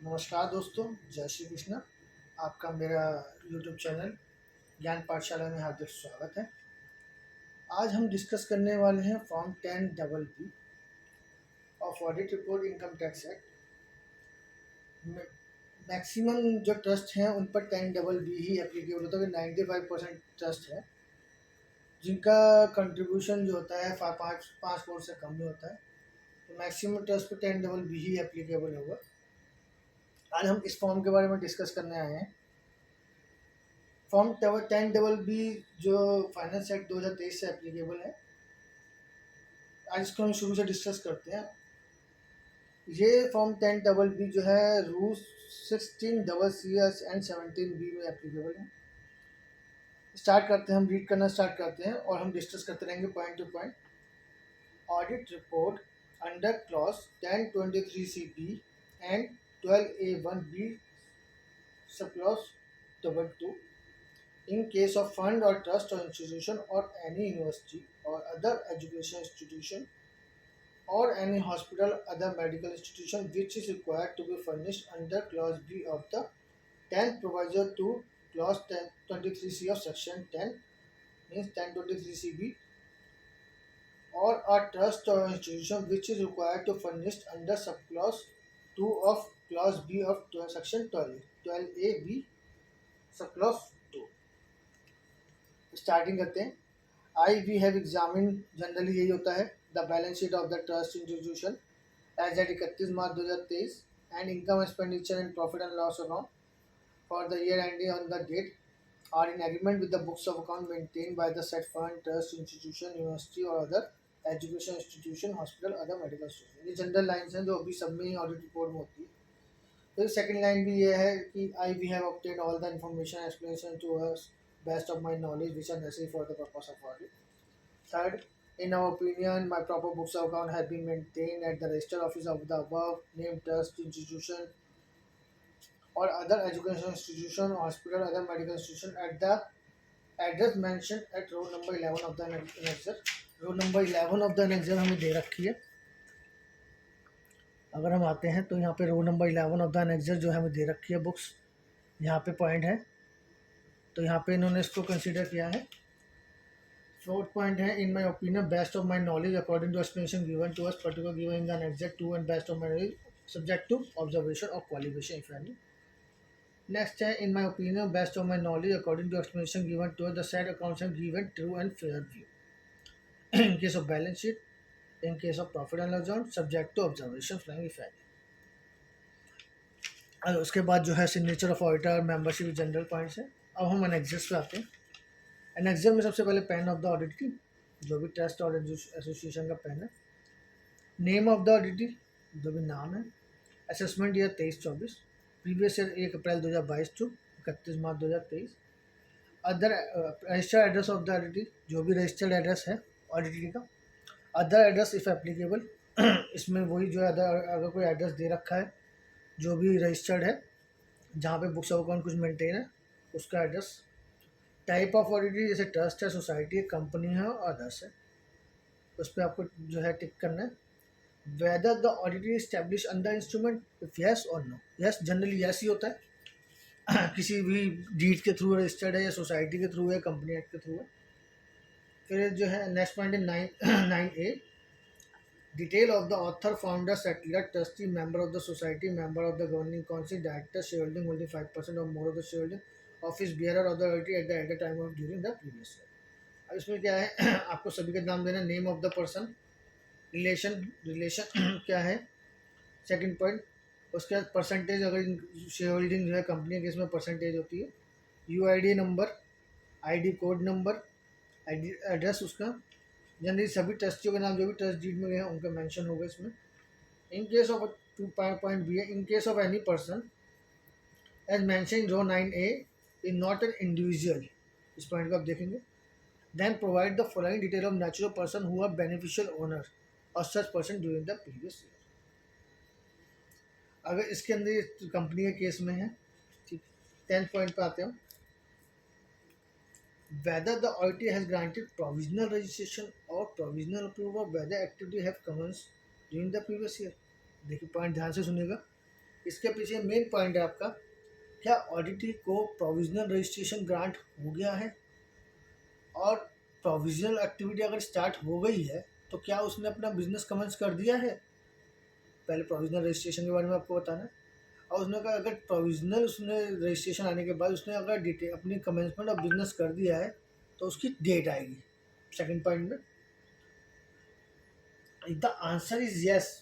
नमस्कार दोस्तों, जय श्री कृष्ण। आपका मेरा यूट्यूब चैनल ज्ञान पाठशाला में हार्दिक स्वागत है। आज हम डिस्कस करने वाले हैं form 10BB of audit report income tax act. Maximum जो ट्रस्ट हैं उन पर 10BB ही एप्लीकेबल होता है। 95% ट्रस्ट है जिनका कंट्रीब्यूशन जो होता है पाँच करोड़ से कम में होता है, तो मैक्सिमम ट्रस्ट पर 10BB ही एप्लीकेबल होगा। आज हम इस फॉर्म के बारे में डिस्कस करने आए हैं। फॉर्म 10BB जो फाइनेंस एक्ट 2023 से एप्लीकेबल है। आज इसको हम शुरू से डिस्कस करते हैं। ये फॉर्म 10BB जो है रूल 16CC एंड 17B में एप्लीकेबल है। स्टार्ट करते हैं, हम रीड करना स्टार्ट करते हैं और हम डिस्कस करते रहेंगे point two point. Audit report under clause 1023CB and 12A1B sub clause 2 in case of fund or trust or institution or any university or other education institution or any hospital other medical institution which is required to be furnished under clause B of the 10th proviso to clause 1023C of section 10 means 1023CB or a trust or institution which is required to furnish under subclause 2 of clause B of section 12A B subclause 2। Starting करते हैं। I we have examine, generally यही होता है, the balance sheet of the trust institution as at 31 March 2023 and income expenditure and profit and loss account for the year ending on the date are in agreement with the books of account maintain by the said fund trust institution university और other education institution hospital other medical institution. ये general lines हैं जो अभी सब में ही audit report में होती है। फिर सेकंड लाइन भी ये है कि I we have obtained all the information explanation to us best of my knowledge which are necessary for the purpose of audit. Third, in our opinion, my proper books of account have been maintained at the register office of the above named trust institution or other educational institution, hospital, other medical institution at the address mentioned at row number 11 of the annexure. row number 11 of the annexure हमें दे रखी है। अगर हम आते हैं तो यहाँ पे row number 11 of the annexure जो हमें दे रखी है बुक्स, यहाँ पे पॉइंट है, तो यहाँ पे इन्होंने इसको कंसीडर किया है। फोर्थ पॉइंट है, in my opinion best of my knowledge according to explanation given to us particular given in the exact to and best of my knowledge subject to observation और क्वालिफिकेशन इफ एनी। नेक्स्ट है, in my opinion best of my knowledge according to explanation given to the set accounts and given true and fair view in case of balance sheet, in case of profit and loss account subject to observation flying if any. उसके बाद जो है signature of auditor, membership, general points है। अब हम annexures पे आते हैं। एनेक्सर में सबसे पहले पेन ऑफ द ऑडिटर, जो भी ट्रस्ट और एसोसिएशन का पेन है। नेम ऑफ द ऑडिटर, जो भी नाम है। Assessment year 23-24, previous year 1 April 2022 to 31 March 2023। Other registered address of the auditor, जो भी रजिस्टर्ड एड्रेस है ऑडिटर का। अदर एड्रेस इफ एप्लीकेबल, इसमें वही जो है अगर कोई एड्रेस दे रखा है जो भी रजिस्टर्ड है जहाँ पे बुक्स ऑफ अकाउंट कुछ मेंटेन है उसका एड्रेस। टाइप ऑफ ऑडिटर, जैसे ट्रस्ट है, सोसाइटी है, कंपनी है और अदर्स है, उस पर आपको जो है टिक करना है। Whether the auditor establish under instrument, if yes और नो। यस, जनरली यस ही होता है किसी भी डीड के थ्रू रजिस्टर्ड है या सोसाइटी के थ्रू है, कंपनी एक्ट के थ्रू है। फिर जो है नेक्स्ट पॉइंट है 9A, detail of the author, founder, settler, trustee, member of the society, member of the governing council, director, share holding holding 5% और more of the share holding, office bearer of the auditor at the time of during the previous year. अब इसमें क्या है आपको सभी का नाम देना, name of the person, relation क्या है, सेकंड पॉइंट। उसके बाद परसेंटेज, अगर शेयर होल्डिंग जो है कंपनी के इसमें परसेंटेज होती है। UID number, ID code number, address उसका। जनरली सभी ट्रस्टियों के नाम जो भी ट्रस्ट डीड में गए हैं उनका मेंशन होगा इसमें। इन केस ऑफ 2.B है, in case of any person as mention row 9A is not an individual, इस पॉइंट को आप देखेंगे। Then provide the following detail of natural person who are beneficial owner और such person during the previous year. अगर इसके अंदर company के case में है, ठीक। 10th पॉइंट पे आते हैं, whether the auditor has granted provisional registration or provisional approval, whether activity have commenced during the previous year। देखिए पॉइंट ध्यान से सुनिएगा। इसके पीछे मेन पॉइंट है आपका, क्या ऑडिटी को प्रोविजनल रजिस्ट्रेशन ग्रांट हो गया है, और प्रोविजनल एक्टिविटी अगर स्टार्ट हो गई है तो क्या उसने अपना बिजनेस कमेंस कर दिया है। पहले प्रोविजनल रजिस्ट्रेशन के बारे में आपको बताना है, और उसने कहा अगर प्रोविजनल उसने रजिस्ट्रेशन आने के बाद उसने अगर डिटेल अपनी कमेंसमेंट ऑफ बिजनेस कर दिया है तो उसकी डेट आएगी। सेकंड पॉइंट में the answer is yes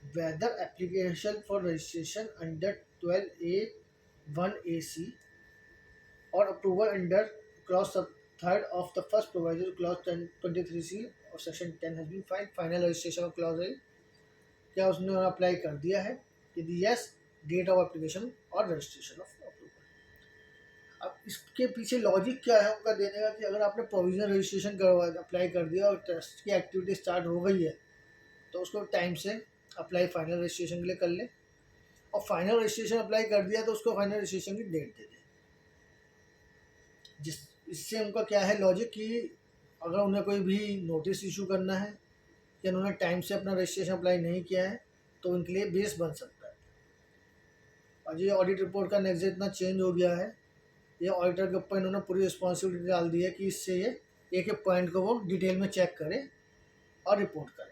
whether application for registration under 12A1AC or approval under clause 3rd of the first proviso clause 23C of section 10 has been filed, final registration of clause है, क्या उसने apply कर दिया है, यदि yes date of application और registration of approval. अब इसके पीछे लॉजिक क्या है उनका देने का, कि अगर आपने प्रोविजनल रजिस्ट्रेशन करवा अप्लाई कर दिया और ट्रस्ट की एक्टिविटी स्टार्ट हो गई है तो उसको टाइम से अप्लाई फाइनल रजिस्ट्रेशन के लिए कर ले, और फाइनल रजिस्ट्रेशन अप्लाई कर दिया तो उसको फाइनल रजिस्ट्रेशन की डेट दे दे। जिस इससे उनका क्या है लॉजिक, कि अगर उन्हें कोई भी नोटिस इशू करना है या उन्होंने टाइम से अपना रजिस्ट्रेशन अप्लाई नहीं किया है तो उनके लिए बेस बन सकता है। और ये ऑडिट रिपोर्ट का नेक्स्ट इतना चेंज हो गया है, ये ऑडिटर के ऊपर इन्होंने पूरी रिस्पॉन्सिबिलिटी डाल दी है कि इससे ये एक एक पॉइंट को वो डिटेल में चेक करे और रिपोर्ट करे।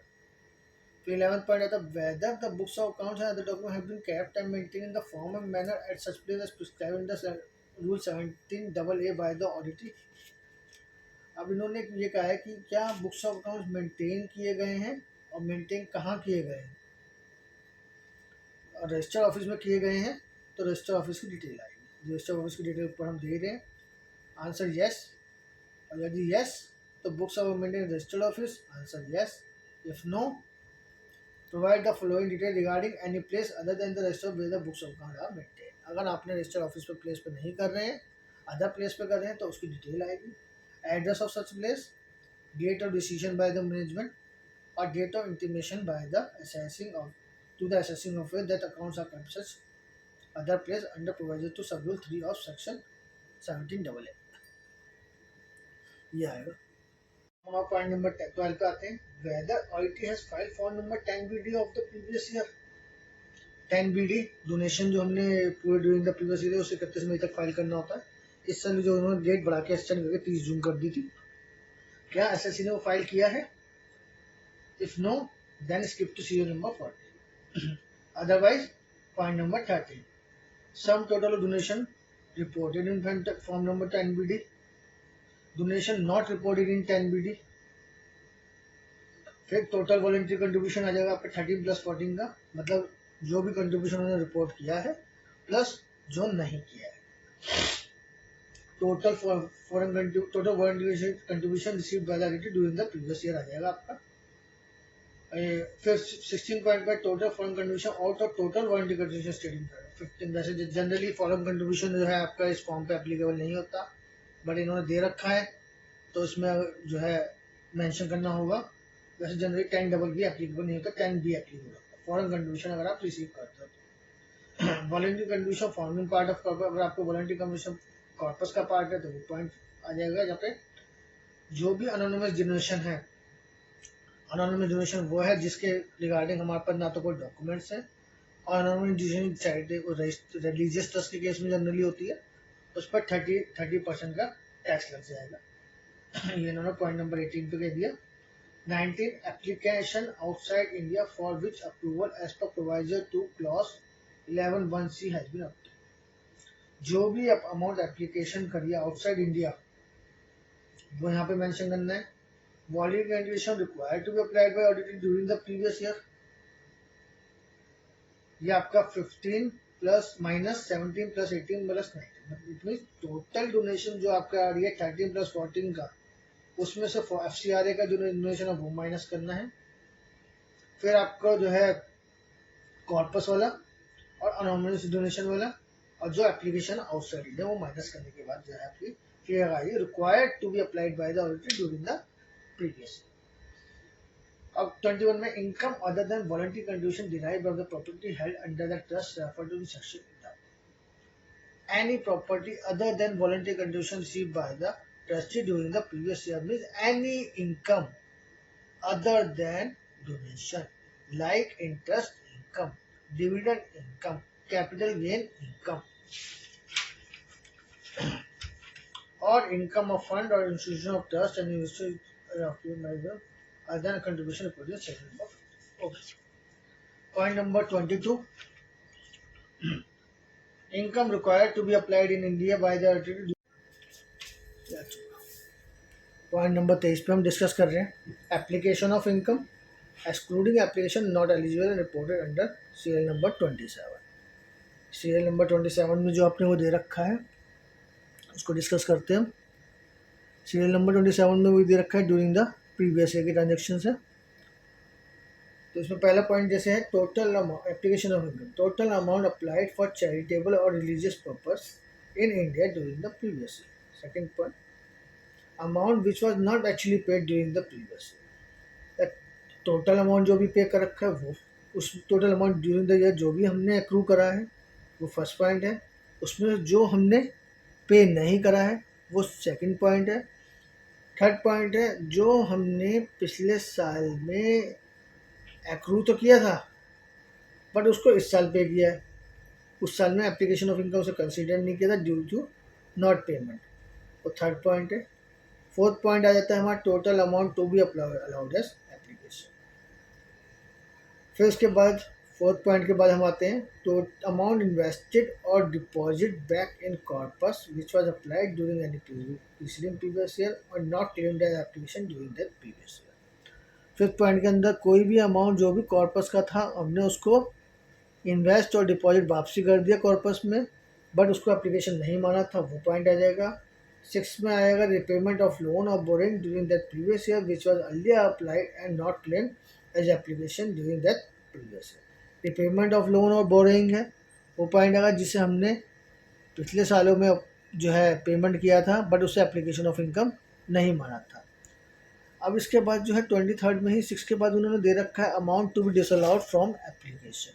तो 11th point है whether the books of accounts and other documents have been kept and maintained in the form and manner at such place as prescribed in the rule 17AA by the auditor। अब इन्होंने ये कहा है कि क्या books of accounts maintain किए गए हैं और मेंटेन कहाँ किए गए हैं, और रजिस्टर ऑफिस में किए गए हैं तो रजिस्टर ऑफिस की डिटेल आएगी। रजिस्टर ऑफिस की डिटेल ऊपर हम दे रहे हैं, आंसर यस, और यदि यस तो books of maintain registered office, answer yes. If no provide the following detail regarding any place other than the register where the books of account are maintain. अगर आपने register office पे place पे नहीं कर रहे हैं, other place पे कर रहे हैं तो उसकी डिटेल आएगी। Address of such place, date of decision by the management और date of intimation by the assessing of to the assessing of that accounts are kept such other place under provision to sub rule 3 of section 17AA। ये आएगा। हमारा point number 12 पे आते हैं, whether auditor has filed form number 10BD of the previous year. 10BD donation जो हमने पूरे during the previous year उसे 31 मई तक फाइल करना होता है। इस साल जो उन्होंने डेट बढ़ा के एक्सटेंड करके 30 जून कर दी थी, क्या एसएससी ने वो फाइल किया है। If no then skip to serial number 40, otherwise point number 13 sum total donation reported in form number 10BD, donation not reported in 10BD। फिर टोटल वॉलंटरी कंट्रीब्यूशन आ जाएगा आपका 13 + 14 का, मतलब जो भी कंट्रीब्यूशन उन्होंने रिपोर्ट किया है प्लस जो नहीं किया है। Total voluntary contribution received by the auditor during the previous year आ जाएगा आपका। फिर 16 पॉइंट पर total foreign contribution out of total voluntary contribution stating 15। वैसे जनरली फॉरेन कंट्रीब्यूशन जो है आपका इस फॉर्म पे एप्लीकेबल नहीं होता, बट इन्होंने दे रखा है तो इसमें जो है मेंशन करना होगा। वैसे जनरली 10BB एप्लीकेबल नहीं होता, 10B एप्लीकेबल होता है फॉरेन कंट्रीब्यूशन अगर आप रिसीव करते हो तो। Voluntary contribution forming part of corpus, अगर आपको वॉलंटरी कंट्रीब्यूशन कॉर्पस का पार्ट है तो वो पॉइंट आ जाएगा। यहाँ पे जो भी अनोनिमस डोनेशन है, अनोनिमस डोनेशन वो है जिसके रिगार्डिंग हमारे पास ना तो कोई डॉक्यूमेंट्स है, और anonymous donation charity religious trust के केस में जनरली होती है, उस पर 30% का टैक्स लग जाएगा। ये इन्होंने पॉइंट नंबर 18 पे कह दिया। 19 application outside India for which approval as per proviso to clause 11(1)(c) has been obtained। जो भी अमाउंट एप्लीकेशन करिए आउटसाइड इंडिया वो यहाँ पे मेंशन करना है। Volume condition required to be applied by auditor during the previous year, ये आपका 15 plus minus 17 plus 18 plus 19, total donation जो आपका आ रही है 13 + 14 का, उसमें से FCRA का जो डोनेशन है वो माइनस करना है। फिर आपका जो है कॉर्पस वाला और अनोनिमस डोनेशन वाला और जो एप्लीकेशन आउटसाइड इंडिया वो माइनस करने के बाद जो है आपकी clear I required to be applied by the auditor during the previous. अब 21 में income other than voluntary contribution derived from the property held under the trust referred to the section. Any property other than voluntary contribution received by the trustee during the previous year means any income other than donation like interest income dividend income, capital gain income, और income of fund और institution of trust and other contribution produce second of. Point number 22, income required to be applied in India by the point number 23 पे हम discuss कर रहे हैं application of income excluding application not eligible reported under serial number 27। Serial number 27 में जो आपने वो दे रखा है उसको डिस्कस करते हैं हम। सीरियल नंबर 27 में वो दे रखा है ड्यूरिंग द प्रीवियस ईयर की ट्रांजेक्शन है। तो इसमें पहला पॉइंट जैसे है total amount application of income, total amount applied for charitable और religious purpose in India during the previous year. Second point, amount which was not actually paid during the previous year. Total amount जो भी pay कर रखा है वो उस total amount during the year जो भी हमने एक्रू करा है वो फर्स्ट पॉइंट है। उसमें जो हमने पे नहीं करा है वो सेकंड पॉइंट है। थर्ड पॉइंट है जो हमने पिछले साल में एक्रू तो किया था बट उसको इस साल पे किया है, उस साल में एप्लीकेशन ऑफ इनकम से कंसीडर नहीं किया था ड्यू टू नॉट पेमेंट, वो थर्ड पॉइंट है। फोर्थ पॉइंट आ जाता है हमारा total amount to be allowed as application. फिर उसके बाद फोर्थ पॉइंट के बाद हम आते हैं तो अमाउंट इन्वेस्टेड और deposit back in corpus which was applied during any preceding previous year और not claimed as application during that previous year. Fifth point के अंदर कोई भी अमाउंट जो भी कॉर्पस का था हमने उसको इन्वेस्ट और डिपॉजिट वापसी कर दिया कॉर्पस में बट उसको एप्लीकेशन नहीं माना था, वो पॉइंट आ जाएगा। सिक्स में आएगा रिपेमेंट ऑफ लोन और borrowing during that previous year which was earlier applied and not claim as application during that previous year. Repayment of loan और बोरिंग है वो पॉइंट आएगा जिसे हमने पिछले सालों में जो है पेमेंट किया था बट उसे एप्लीकेशन ऑफ इनकम नहीं माना था। अब इसके बाद जो है 23rd में ही 6 के बाद उन्होंने दे रखा है amount to be disallowed from application.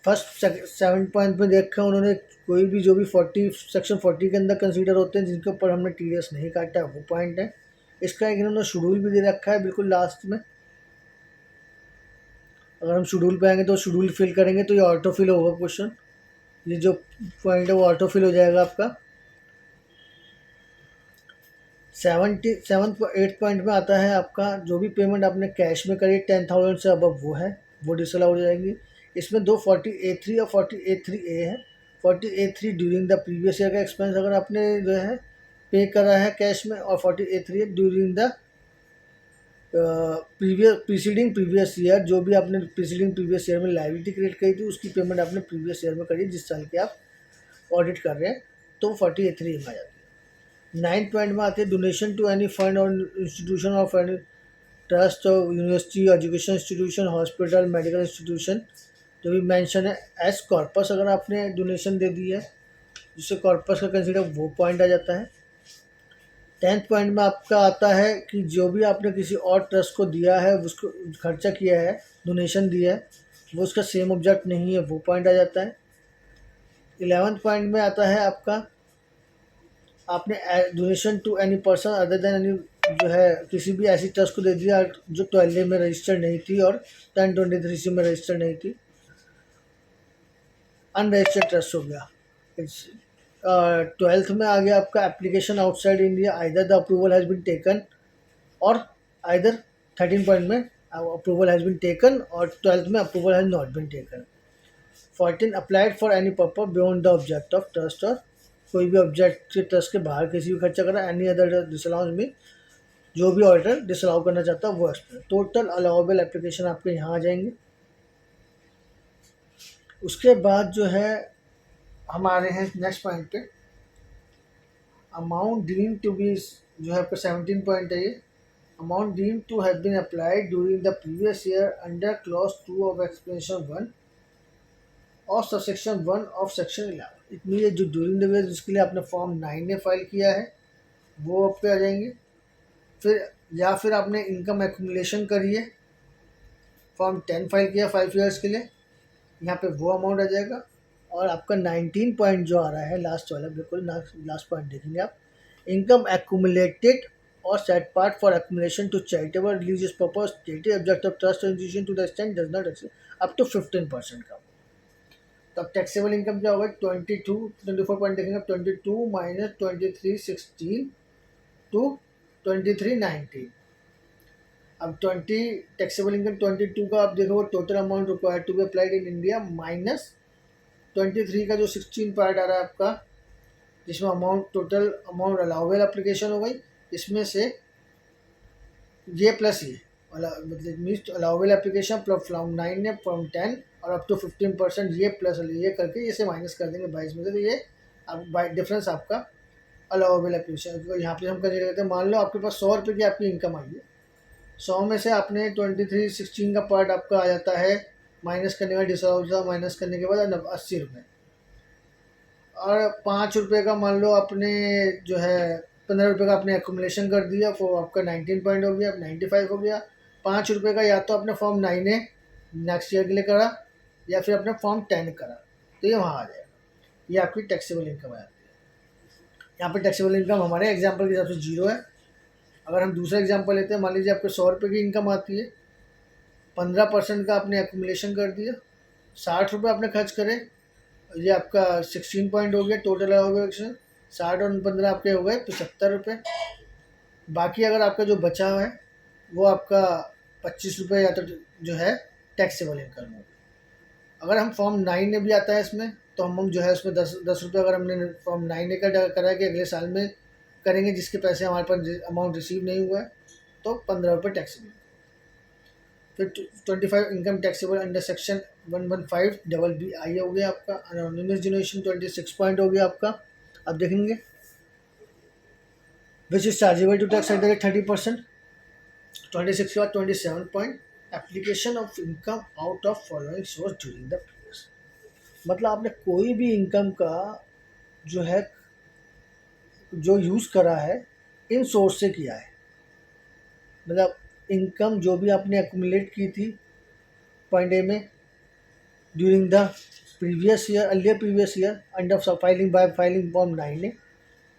First 7 point में देखा उन्होंने कोई भी जो भी 40 सेक्शन 40 के अंदर कंसीडर होते हैं जिनके ऊपर हमने टीडीएस नहीं काटा है वो पॉइंट है। इसका एक इन्होंने शेड्यूल भी दे रखा है बिल्कुल लास्ट में। अगर हम शेड्यूल पे आएंगे तो शेड्यूल फिल करेंगे तो ये ऑटो फिल होगा क्वेश्चन, ये जो पॉइंट है वो ऑटो फिल हो जाएगा आपका। 8th पॉइंट में आता है आपका जो भी पेमेंट आपने कैश में करी 10,000 से अबव वो है वो डिसअलाउ हो जाएगी। इसमें दो 40A3 और 40A3A है। 40A3 during the previous year का एक्सपेंस अगर आपने जो है पे करा है कैश में, और 40A3 during the preceding previous year, जो भी आपने प्रीसीडिंग प्रीवियस ईयर में लायबिलिटी क्रिएट करी थी उसकी पेमेंट आपने प्रीवियस ईयर में करी जिस साल के आप ऑडिट कर रहे हैं तो 40A3 में आ जाती है। 9th पॉइंट में आते हैं डोनेशन टू एनी फंड और इंस्टीट्यूशन ऑफ एनी ट्रस्ट और university education institution hospital medical institution जो भी मेंशन है एज कॉर्पस अगर आपने डोनेशन दे दी है जिससे कॉर्पस का कंसीडर वो पॉइंट आ जाता है। 10th पॉइंट में आपका आता है कि जो भी आपने किसी और ट्रस्ट को दिया है उसको खर्चा किया है डोनेशन दिया है वो उसका सेम ऑब्जेक्ट नहीं है वो पॉइंट आ जाता है। 11th पॉइंट में आता है आपका आपने donation to any person other than any जो है किसी भी ऐसी ट्रस्ट को दे दिया जो 12A में रजिस्टर्ड नहीं थी और 1023C में रजिस्टर्ड नहीं थी, अनरजिस्टर्ड ट्रस्ट हो गया। 12th में आ गया आपका application outside India either the approval has been taken और आइदर 13 पॉइंट में अप्रूवल हैज़ बीन टेकन और 12th में approval has not been taken. 14 applied for any purpose beyond the object of trust और कोई भी ऑब्जेक्ट के trust के बाहर किसी भी खर्चा करा एनी अदर डिसअलाउंस में जो भी ऑर्डर डिसअलाउ करना चाहता है वो एक्सप्लेन। टोटल अलाउेबल एप्लीकेशन आपके यहाँ आ जाएंगे। उसके बाद जो है हमारे हैं नेक्स्ट पॉइंट पे अमाउंट डीम्ड टू बी जो है आपका 17 पॉइंट है ये amount deemed to have been applied during the previous year under clause 2 of explanation 1 और सबसेक्शन 1 ऑफ सेक्शन 11। इतनी ये जो ड्यूरिंग द ईयर जिसके लिए आपने फॉर्म 9 ने फाइल किया है वो आप पे आ जाएंगे। फिर या फिर आपने इनकम एक्यूमुलेशन करी है फॉर्म 10 फाइल किया 5 ईयर्स के लिए यहाँ पे वो अमाउंट आ जाएगा। और आपका 19 पॉइंट जो आ रहा है लास्ट वाला बिल्कुल लास्ट पॉइंट देखेंगे आप इनकम एक्यूमुलेटेड और set apart for accumulation to charitable religious purpose stated object of trust institution to the extent does not except. Up to 15% का। तो अब टैक्सेबल इनकम क्या होगा, 24 पॉइंट देखेंगे, 22 माइनस 2316 टू 2319। अब 20 टैक्सेबल इनकम 22 का आप देखो total amount required to be applied in India minus 23 का जो 16 पार्ट आ रहा है आपका, जिसमें amount total amount allowable application हो गई, इसमें से ये प्लस ये मतलब मीन्स अलाउबल एप्लीकेशन फ्रॉम 9 ने फ्रॉम 10 और अप टू 15% ये प्लस ये करके इसे माइनस कर देंगे 22 में से, तो ये अब डिफरेंस आपका अलाउबल एप्लीकेशन। यहाँ पे हम कंसिडर करते हैं, मान लो आपके पास 100 रुपये की आपकी इनकम आई है, 100 में से आपने 2316 का पार्ट आपका आ जाता है, माइनस करने का डिसअलाउड माइनस करने के बाद 80 रुपये, और 5 रुपये का मान लो आपने जो है 15 रुपये का आपने एकुमुलेशन कर दिया, वो आपका 19 पॉइंट हो गया, 95 हो गया। 5 रुपये का या तो आपने फॉर्म 9 ए नेक्स्ट ईयर के लिए करा या फिर अपने फॉर्म 10 करा, तो ये वहाँ आ जाएगा, ये आपकी टैक्सेबल इनकम आ जाती है। यहाँ पर टैक्सेबल इनकम हमारे एग्जाम्पल के हिसाब से 0 है। अगर हम दूसरा एग्जाम्पल लेते हैं, मान लीजिए आपको 100 रुपये की इनकम आती है, 15% का आपने एकुमुलेशन कर दिया, 60 रुपये आपने खर्च करे, ये आपका 16 पॉइंट हो गया टोटल हो 60 और 15 आपके हो गए 75 रुपये। बाकी अगर आपका जो बचा है वो आपका 25 रुपये या तो जो है टैक्सेबल इनकम होगी। अगर हम फॉर्म 9 में भी आता है इसमें, तो हम जो है उसमें 10 रुपये अगर हमने फॉर्म 9 का करा है कि अगले साल में करेंगे, जिसके पैसे हमारे पास अमाउंट रिसीव नहीं हुआ है, तो 15 रुपये टैक्सेबल। फिर 25 income taxable under section 115 double B I हो गया आपका। अनोनिमस जनरेशन 26 पॉइंट हो गया आपका। अब देखेंगे which is chargeable to tax at the rate 30%। 26 के बाद 27 point application of income out of following source during the previous, मतलब आपने कोई भी इनकम का जो है जो यूज़ करा है इन सोर्स से किया है, मतलब इनकम जो भी आपने एक्यूमुलेट की थी पॉइंट ए में during the previous year, earlier previous year under filing bye filing form 9 ने।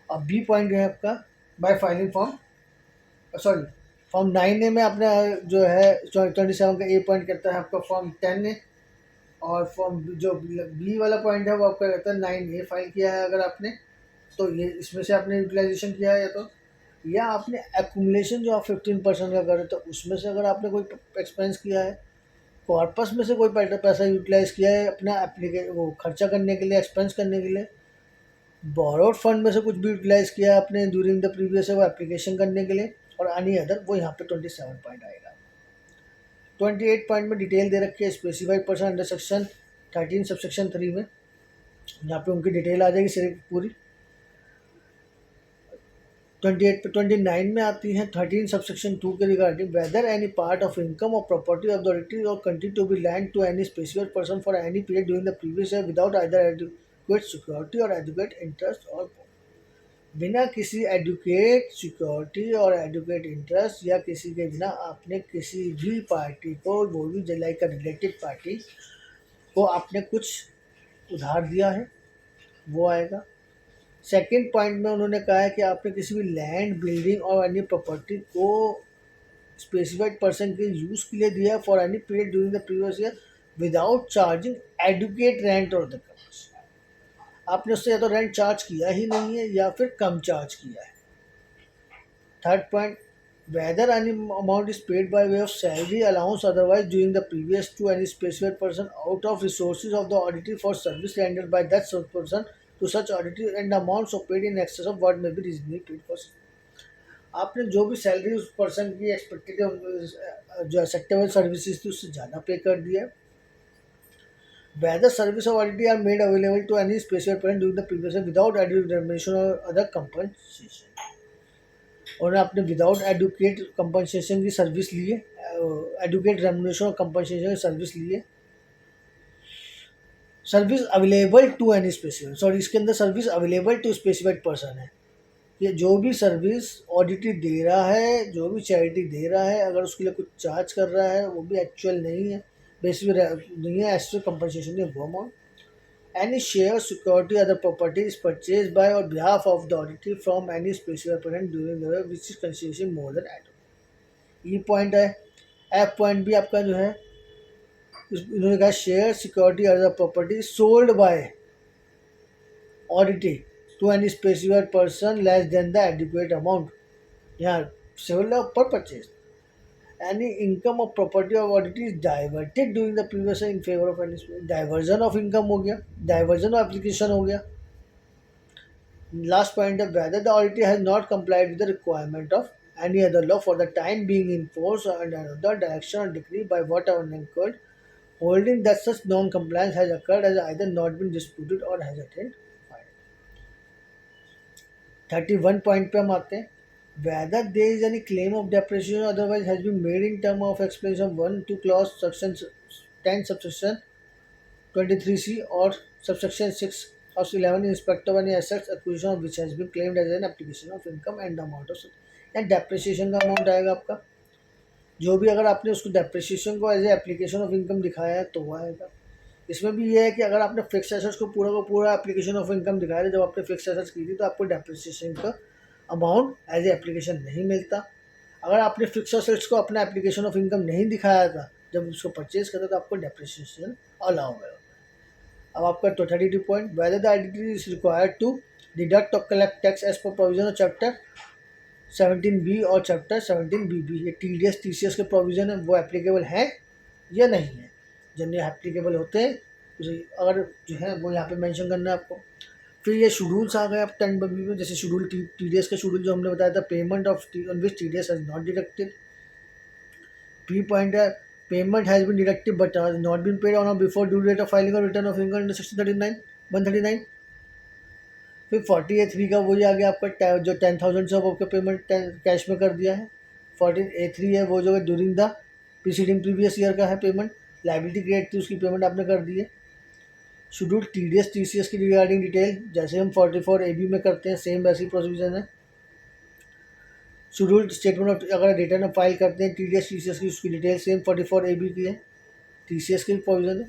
और बी पॉइंट है आपका बाय फाइलिंग फॉर्म फॉर्म 9 ने में अपना जो है 27 का ए पॉइंट करता है आपका फॉर्म 10 ने, और फॉर्म जो बी वाला पॉइंट है वो आपका रहता है 9 ए फाइल किया है अगर आपने, तो ये इसमें से आपने यूटिलाइजेशन किया है, या आपने एक्यूमुलेशन जो आप 15% का करें तो उसमें से अगर आपने कोई एक्सपेंस किया है, कॉर्पस में से कोई पैसा यूटिलाइज किया है अपना वो खर्चा करने के लिए, एक्सपेंस करने के लिए, बोरोड फंड में से कुछ भी यूटिलाइज किया है आपने ड्यूरिंग द प्रीवियस वो एप्लीकेशन करने के लिए, और एनी अदर, वो यहाँ पे 27 पॉइंट आएगा। 28 पॉइंट में डिटेल दे रखी है specified person under section 13 subsection 3 में, यहाँ पे उनकी डिटेल आ जाएगी सिर्फ पूरी। 28 पे 29 में आती हैं 13 सबसेक्शन 2 के regarding whether any part of income और प्रॉपर्टी ऑफ द ऑडिटर और continue to be lent to any specific person for any period during the previous year without either adequate security और एडुकेट इंटरेस्ट, और बिना किसी adequate security और adequate interest या किसी के बिना आपने किसी भी पार्टी को, वो भी जलाई का रिलेटेड पार्टी को आपने कुछ उधार दिया है, वो आएगा। सेकेंड पॉइंट में उन्होंने कहा है कि आपने किसी भी लैंड, बिल्डिंग और अन्य प्रॉपर्टी को स्पेसिफाइड पर्सन के यूज़ के लिए दिया for any period during the previous year without charging adequate rent और द कमर्स, आपने उससे या तो रेंट चार्ज किया ही नहीं है या फिर कम चार्ज किया है। Third point, whether any amount is paid by way of salary allowance otherwise during the previous to any specified person out of resources of the auditor for service rendered by that person to such auditor and amounts of paid in excess of what may be reasonably paid for। आपने जो भी salary उस person की expected जो acceptable services थी उससे ज़्यादा पे कर दिया। whether service of auditing are made available to any special person during the previous year without adequate remuneration or other compensation, और आपने विदाउट एडुकेट कंपनसेशन की सर्विस ली है, एडुकेट रेमुनेशन और कंपनसेशन की सर्विस ली है। Service available to any specific, इसके अंदर service available to specified person है, ये जो भी सर्विस ऑडिटर दे रहा है, जो भी चैरिटी दे रहा है, अगर उसके लिए कुछ चार्ज कर रहा है वो भी एक्चुअल नहीं है, बेसिक नहीं है, एक्चुअल कंपनसेशन नहीं, वो amount. Any share, security, other property is purchase by और behalf of the auditor from any specified person during the year which is consideration more than adequate. E point है। F point भी आपका जो है इन्होंने कहा share security as a property sold by audited to any specified person less than the adequate amount, यहाँ sold पर purchase any income of property of audit is diverted during the previous year in favor of any diversion of income हो गया, diversion of application हो गया. Last point है whether the auditor has not complied with the requirement of any other law for the time being in force or under another direction or decree by whatever occurred, holding that such non-compliance has occurred has either not been disputed or has attained fine. 31 point पे हम आते हैं. Whether there is any claim of depreciation or otherwise has been made in term of explanation 1 to clause section 10 subsection 23C or subsection 6 of 11 in respect of any assets acquisition of which has been claimed as an application of income and the amount of या depreciation का amount आएगा आपका, जो भी अगर आपने उसको depreciation को as a application of income दिखाया है तो वो आएगा. इसमें भी ये है कि अगर आपने फिक्स एसेट्स को पूरा एप्लीकेशन ऑफ इनकम दिखाया था, जब आपने फिक्स एसेट्स की थी तो आपको डेप्रिसिएशन का अमाउंट एज ए एप्लीकेशन नहीं मिलता. अगर आपने फिक्स एसेट्स को अपना एप्लीकेशन ऑफ इनकम नहीं दिखाया था जब उसको परचेज करता तो आपको डेप्रिसिएशन अलाउ है. अब आपका 32 point whether the identity is required to deduct और collect tax as per provision of chapter 17B और चैप्टर 17BB. ये TDS TCS के प्रोविजन है, वो एप्लीकेबल है या नहीं है. जनरली एप्लीकेबल होते हैं, अगर जो है वो यहाँ पे मेंशन करना है आपको. फिर ये शेड्यूल्स आ गए अब 10B में, जैसे शेड्यूल TDS का शेड्यूल जो हमने बताया था, payment of on which TDS has not deducted. P point है payment has been deducted but has not been paid on और before due date of filing और return of income under section 139. फिर 48(3) का वही आ गया आपका, जो 10,000 से आपका पेमेंट कैश में कर दिया है. 14(a)(3) है वो जो है during the preceding previous year का है पेमेंट, लाइबिलिटी क्रिएट थी उसकी पेमेंट आपने कर दी है. शेड्यूल TDS TCS की रिगार्डिंग डिटेल जैसे हम 44AB में करते हैं सेम वैसी प्रोविजन है. शेड्यूल स्टेटमेंट ऑफ अगर रिटर्न फाइल करते हैं TDS TCS की उसकी डिटेल सेम 44AB की है, TCS की प्रोविजन है.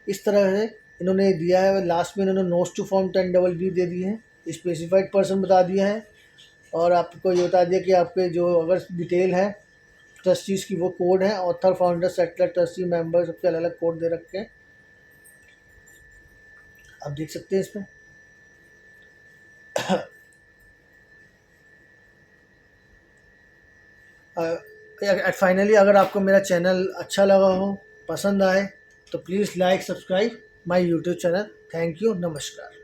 इस तरह से इन्होंने दिया है. लास्ट में इन्होंने नोट्स टू फॉर्म 10BB दे दिए हैं, स्पेसिफाइड पर्सन बता दिया है और आपको ये बता दिया कि आपके जो अगर डिटेल है ट्रस्टीज़ की वो कोड है, author founder settler trustee member सबके अलग अलग कोड दे रखे हैं, आप देख सकते हैं इसमें. फाइनली अगर आपको मेरा चैनल अच्छा लगा हो, पसंद आए तो please like subscribe my YouTube channel. Thank you, नमस्कार.